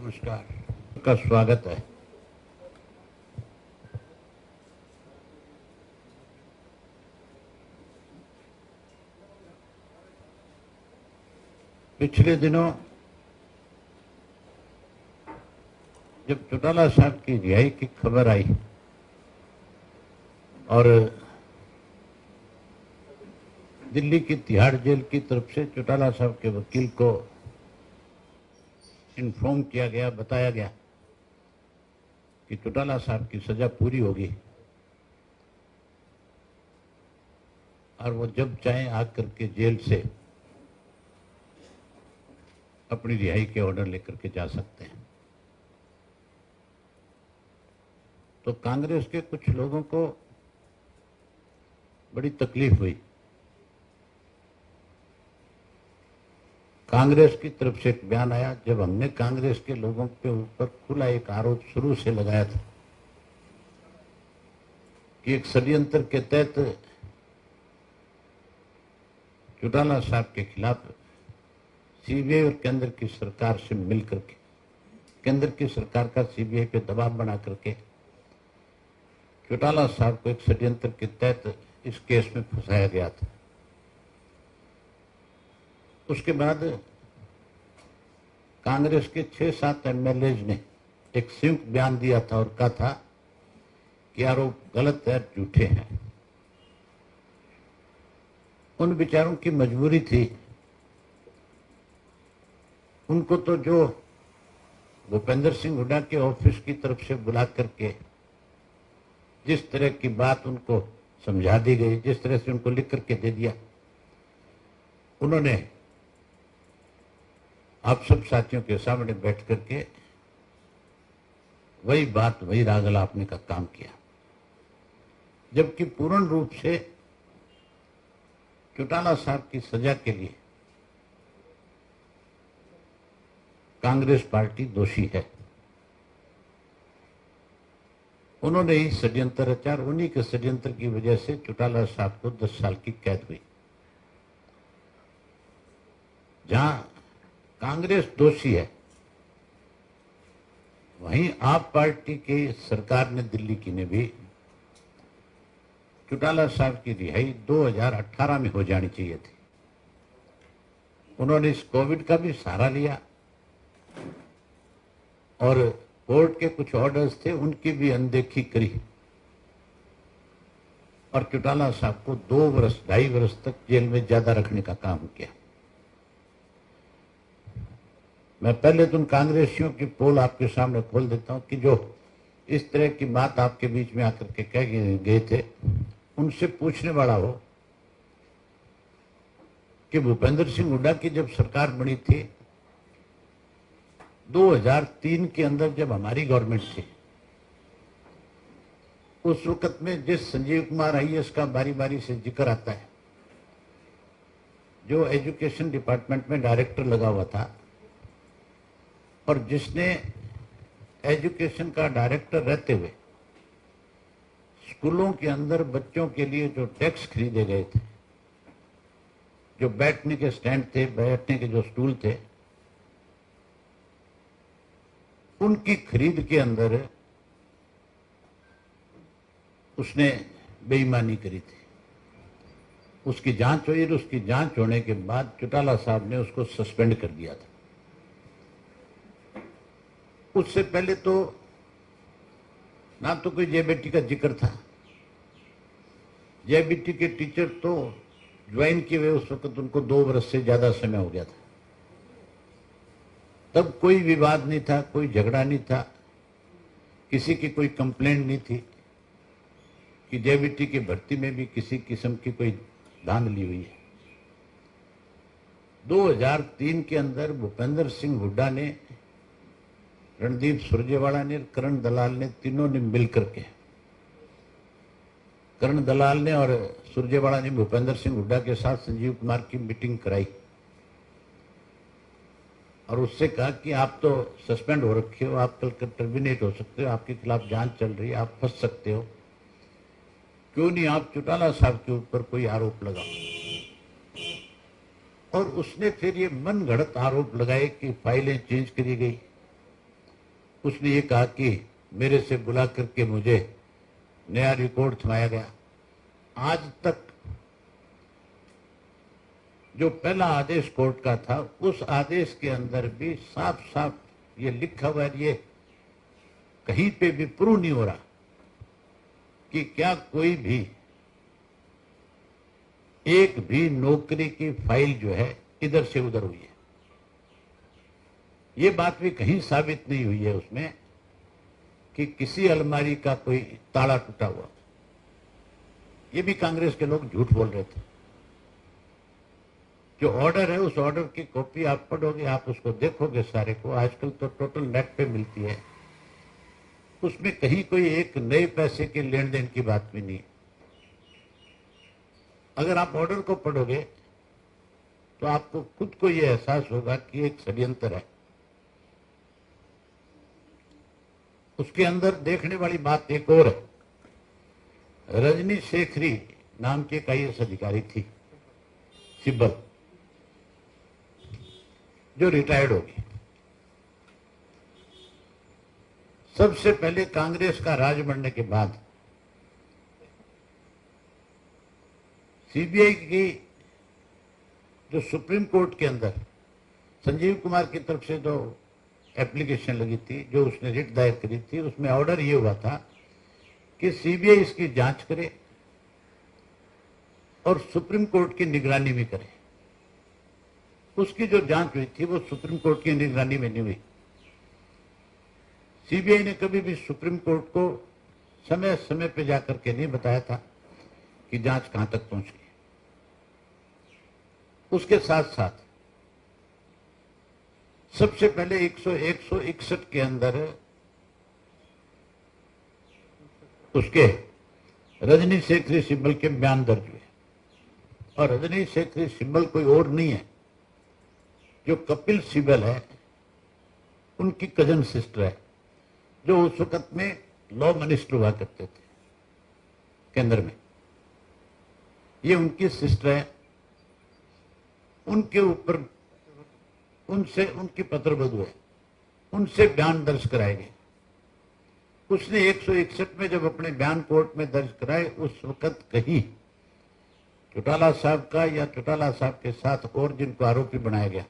नमस्कार का स्वागत है। पिछले दिनों जब चौटाला साहब की रिहाई की खबर आई और दिल्ली की तिहाड़ जेल की तरफ से चौटाला साहब के वकील को इन्फॉर्म किया गया, बताया गया कि चौटाला साहब की सजा पूरी होगी और वो जब चाहे आकर के जेल से अपनी रिहाई के ऑर्डर लेकर के जा सकते हैं, तो कांग्रेस के कुछ लोगों को बड़ी तकलीफ हुई। कांग्रेस की तरफ से एक बयान आया, जब हमने कांग्रेस के लोगों के ऊपर खुला एक आरोप शुरू से लगाया था कि एक षड्यंत्र के तहत चौटाला साहब के खिलाफ सीबीआई और केंद्र की सरकार से मिलकर के केंद्र की सरकार का सीबीआई पे दबाव बना करके चौटाला साहब को एक षड्यंत्र के तहत इस केस में फंसाया गया था। उसके बाद कांग्रेस के 6-7 एमएलए ने एक संयुक्त बयान दिया था और कहा था कि आरोप गलत है, झूठे हैं। उन बेचारों की मजबूरी थी, उनको तो जो भूपेंद्र सिंह हुड्डा के ऑफिस की तरफ से बुला करके जिस तरह की बात उनको समझा दी गई, जिस तरह से उनको लिख करके दे दिया, उन्होंने आप सब साथियों के सामने बैठ करके वही बात, वही राग अलापने का काम किया, जबकि पूर्ण रूप से चौटाला साहब की सजा के लिए कांग्रेस पार्टी दोषी है। उन्होंने ही षड्यंत्र रचा, उन्हीं के षड्यंत्र की वजह से चौटाला साहब को 10 साल की कैद हुई। जहां कांग्रेस दोषी है, वहीं आप पार्टी की सरकार ने, दिल्ली की ने भी चौटाला साहब की रिहाई 2018 में हो जानी चाहिए थी। उन्होंने इस कोविड का भी सहारा लिया और कोर्ट के कुछ ऑर्डर्स थे, उनकी भी अनदेखी करी और चौटाला साहब को 2-2.5 वर्ष तक जेल में ज्यादा रखने का काम किया। मैं पहले तो उन कांग्रेसियों की पोल आपके सामने खोल देता हूं कि जो इस तरह की बात आपके बीच में आकर के कह गए थे, उनसे पूछने वाला हो कि भूपेंद्र सिंह हुड्डा की जब सरकार बनी थी 2003 के अंदर, जब हमारी गवर्नमेंट थी, उस वक्त में जिस संजीव कुमार आईएएस का बारी बारी से जिक्र आता है, जो एजुकेशन डिपार्टमेंट में डायरेक्टर लगा हुआ था और जिसने एजुकेशन का डायरेक्टर रहते हुए स्कूलों के अंदर बच्चों के लिए जो डेस्क खरीदे गए थे, जो बैठने के स्टैंड थे, बैठने के जो स्टूल थे, उनकी खरीद के अंदर उसने बेईमानी करी थी। उसकी जांच हुई और उसकी जांच होने के बाद चौटाला साहब ने उसको सस्पेंड कर दिया था। उससे पहले तो ना तो कोई जेबीटी का जिक्र था। जेबीटी के टीचर तो ज्वाइन किए हुए उस वक्त उनको 2 वर्ष से ज्यादा समय हो गया था। तब कोई विवाद नहीं था, कोई झगड़ा नहीं था, किसी की कोई कंप्लेंट नहीं थी कि जेबीटी की भर्ती में भी किसी किस्म की कोई धांधली हुई है। 2003 के अंदर भूपेंद्र सिंह हुड्डा ने, रणदीप सुरजेवाला ने, करण दलाल ने, तीनों ने मिलकर के, करण दलाल ने और सुरजेवाला ने भूपेंद्र सिंह हुड्डा के साथ संजीव कुमार की मीटिंग कराई और उससे कहा कि आप तो सस्पेंड हो रखे हो, आप कल टर्मिनेट हो सकते हो, आपके खिलाफ जांच चल रही है, आप फंस सकते हो, क्यों नहीं आप चौटाला साहब के ऊपर कोई आरोप लगाओ। और उसने फिर ये मन गढ़ंत आरोप लगाए कि फाइलें चेंज करी गई, उसने ये कहा कि मेरे से बुला करके मुझे नया रिकॉर्ड थमाया गया। आज तक जो पहला आदेश कोर्ट का था, उस आदेश के अंदर भी साफ साफ ये लिखा हुआ है, ये कहीं पे भी प्रूव नहीं हो रहा कि क्या कोई भी एक भी नौकरी की फाइल जो है इधर से उधर हुई है। ये बात भी कहीं साबित नहीं हुई है उसमें कि किसी अलमारी का कोई ताला टूटा हुआ। ये भी कांग्रेस के लोग झूठ बोल रहे थे। जो ऑर्डर है, उस ऑर्डर की कॉपी आप पढ़ोगे, आप उसको देखोगे सारे को, आजकल तो टोटल नेट पे मिलती है, उसमें कहीं कोई एक नए पैसे के लेन देन की बात भी नहीं। अगर आप ऑर्डर को पढ़ोगे तो आपको खुद को यह एहसास होगा कि एक षड्यंत्र है। उसके अंदर देखने वाली बात एक और है। रजनी शेखरी नाम की एक IAS अधिकारी थी, सिब्बल, जो रिटायर्ड होगी। सबसे पहले कांग्रेस का राज बढ़ने के बाद CBI की जो सुप्रीम कोर्ट के अंदर संजीव कुमार की तरफ से जो एप्लीकेशन लगी थी, जो उसने रिट दायर करी थी, उसमें ऑर्डर ये हुआ था कि CBI इसकी जांच करे और सुप्रीम कोर्ट की निगरानी भी करे। उसकी जो जांच हुई थी वो सुप्रीम कोर्ट की निगरानी में नहीं हुई। CBI ने कभी भी सुप्रीम कोर्ट को समय समय पे जाकर के नहीं बताया था कि जांच कहां तक पहुंच गई। उसके साथ साथ सबसे पहले 161 के अंदर उसके रजनी शेखरी सिब्बल के बयान दर्ज हुए। और रजनी शेखरी सिब्बल कोई और नहीं है, जो कपिल सिब्बल है उनकी कजन सिस्टर है, जो उस वक्त में लॉ मिनिस्टर हुआ करते थे केंद्र में। ये उनकी सिस्टर है। उनके ऊपर उनसे उनकी पत्रबधू है, उनसे बयान दर्ज कराए गए। उसने 161 में जब अपने बयान कोर्ट में दर्ज कराए, उस वक्त कहीं चौटाला साहब का या चौटाला साहब के साथ और जिनको आरोपी बनाया गया